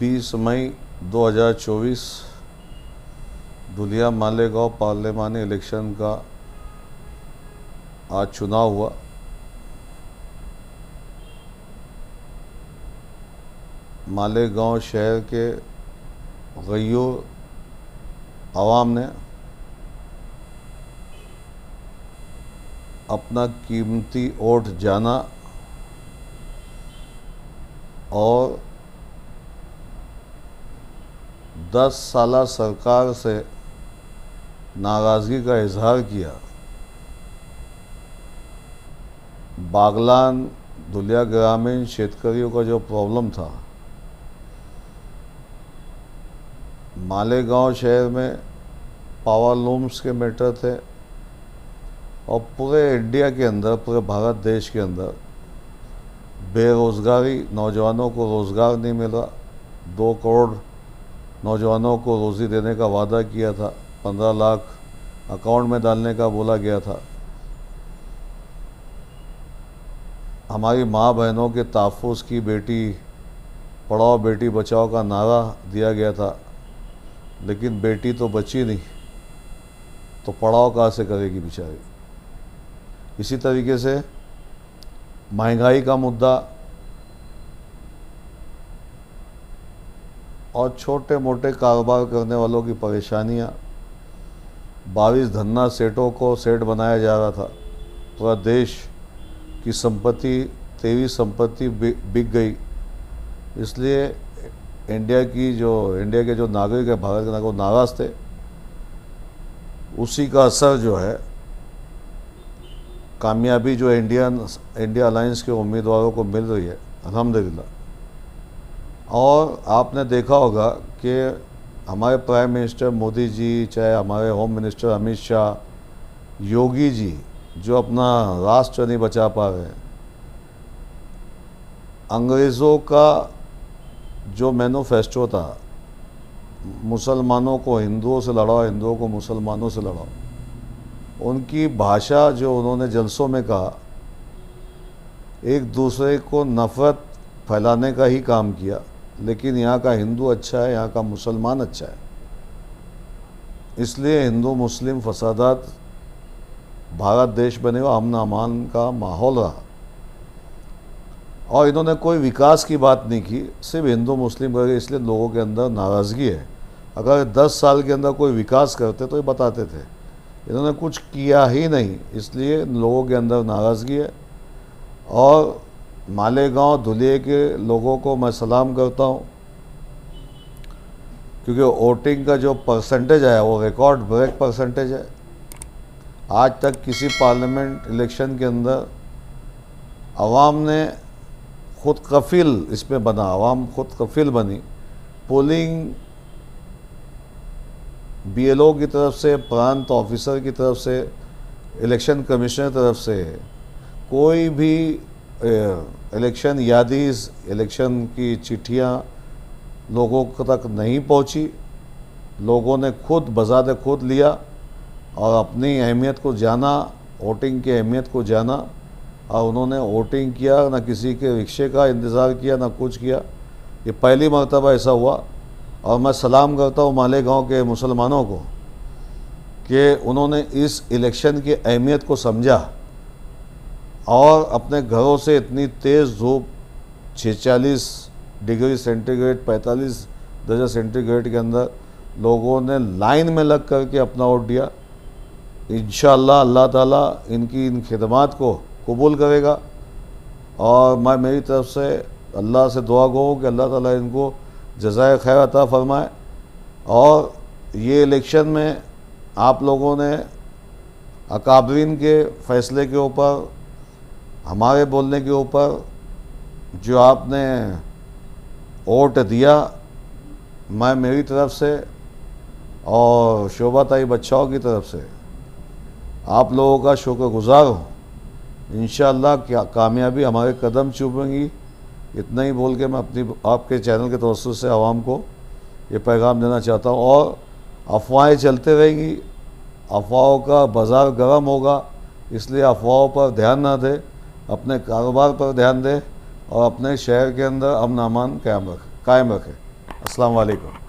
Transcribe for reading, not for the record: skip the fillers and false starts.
20 मई 2024 Dhulia Malegaon पार्लिमानी election का आज चुनाव हुआ। मालेगांव शहर के गयूर आवाम ने अपना कीमती वोट जाना और 10 साला सरकार से नाराज़गी का इजहार किया। बागलान धुलिया ग्रामीण शेतकरियों का जो प्रॉब्लम था, मालेगांव शहर में पावर लूम्स के मैटर थे और पूरे इंडिया के अंदर, पूरे भारत देश के अंदर बेरोज़गारी, नौजवानों को रोज़गार नहीं मिला। 2 करोड़ नौजवानों को रोज़ी देने का वादा किया था, 15 लाख अकाउंट में डालने का बोला गया था। हमारी माँ बहनों के तहफ़्फ़ुज़ की बेटी पढ़ाओ बेटी बचाओ का नारा दिया गया था, लेकिन बेटी तो बची नहीं, तो पढ़ाओ कहाँ से करेगी बेचारी। इसी तरीके से महंगाई का मुद्दा और छोटे मोटे कारोबार करने वालों की परेशानियाँ, 22 धन्ना सेठों को सेठ बनाया जा रहा था। पूरा देश की संपत्ति, 23 संपत्ति बिक गई। इसलिए इंडिया के जो नागरिक है, भारत के नागरिक, वो नाराज़ थे। उसी का असर जो है, कामयाबी जो इंडिया अलायंस के उम्मीदवारों को मिल रही है, अल्हम्दुलिल्लाह। और आपने देखा होगा कि हमारे प्राइम मिनिस्टर मोदी जी, चाहे हमारे होम मिनिस्टर अमित शाह, योगी जी, जो अपना राष्ट्र नहीं बचा पा रहे हैं। अंग्रेज़ों का जो मैनिफेस्टो था, मुसलमानों को हिंदुओं से लड़ाओ, हिंदुओं को मुसलमानों से लड़ाओ, उनकी भाषा जो उन्होंने जलसों में कहा, एक दूसरे को नफ़रत फैलाने का ही काम किया। लेकिन यहाँ का हिंदू अच्छा है, यहाँ का मुसलमान अच्छा है, इसलिए हिंदू मुस्लिम फसादात भारत देश बने हुआ अमन अमान का माहौल रहा। और इन्होंने कोई विकास की बात नहीं की, सिर्फ हिंदू मुस्लिम करके, इसलिए लोगों के अंदर नाराज़गी है। अगर 10 साल के अंदर कोई विकास करते तो ये बताते थे। इन्होंने कुछ किया ही नहीं, इसलिए लोगों के अंदर नाराज़गी है। और मालेगांव धुलिया के लोगों को मैं सलाम करता हूँ, क्योंकि वोटिंग का जो परसेंटेज है वो रिकॉर्ड ब्रेक परसेंटेज है। आज तक किसी पार्लियामेंट इलेक्शन के अंदर आवाम ने खुद कफिल इसमें बना, आवाम खुद कफिल बनी। पोलिंग BLO की तरफ से, प्रांत ऑफिसर की तरफ से, इलेक्शन कमिश्नर की तरफ से कोई भी इलेक्शन यादीज़, इलेक्शन की चिट्ठियाँ लोगों तक नहीं पहुँची। लोगों ने खुद बज़ाते खुद लिया और अपनी अहमियत को जाना, वोटिंग की अहमियत को जाना, और उन्होंने वोटिंग किया। ना किसी के रिक्शे का इंतज़ार किया, ना कुछ किया। ये पहली मर्तबा ऐसा हुआ। और मैं सलाम करता हूँ मालेगांव के मुसलमानों को कि उन्होंने इस इलेक्शन की अहमियत को समझा और अपने घरों से इतनी तेज़ धूप 46 डिग्री सेंटीग्रेड, 45 दर्जा सेंटीग्रेड के अंदर लोगों ने लाइन में लग करके अपना वोट दिया। इंशाअल्लाह अल्लाह ताला इनकी इन खिदमात को कबूल करेगा। और मैं मेरी तरफ से अल्लाह से दुआ गो कि अल्लाह ताला इनको जज़ाए खैर अता फ़रमाए। और ये इलेक्शन में आप लोगों ने अकाबरीन के फ़ैसले के ऊपर, हमारे बोलने के ऊपर जो आपने वोट दिया, मैं मेरी तरफ से और शोभा ताई बच्चाओं की तरफ से आप लोगों का शुक्रगुज़ार हूँ। इंशाअल्लाह क्या कामयाबी हमारे कदम चूमेंगी। इतना ही बोल के मैं आपके चैनल के तवज्जुह से आवाम को ये पैगाम देना चाहता हूँ। और अफवाहें चलते रहेंगी, अफवाहों का बाज़ार गर्म होगा, इसलिए अफवाहों पर ध्यान ना दें, अपने कारोबार पर ध्यान दें और अपने शहर के अंदर अमन अमान कायम रखें। अस्सलाम वालेकुम।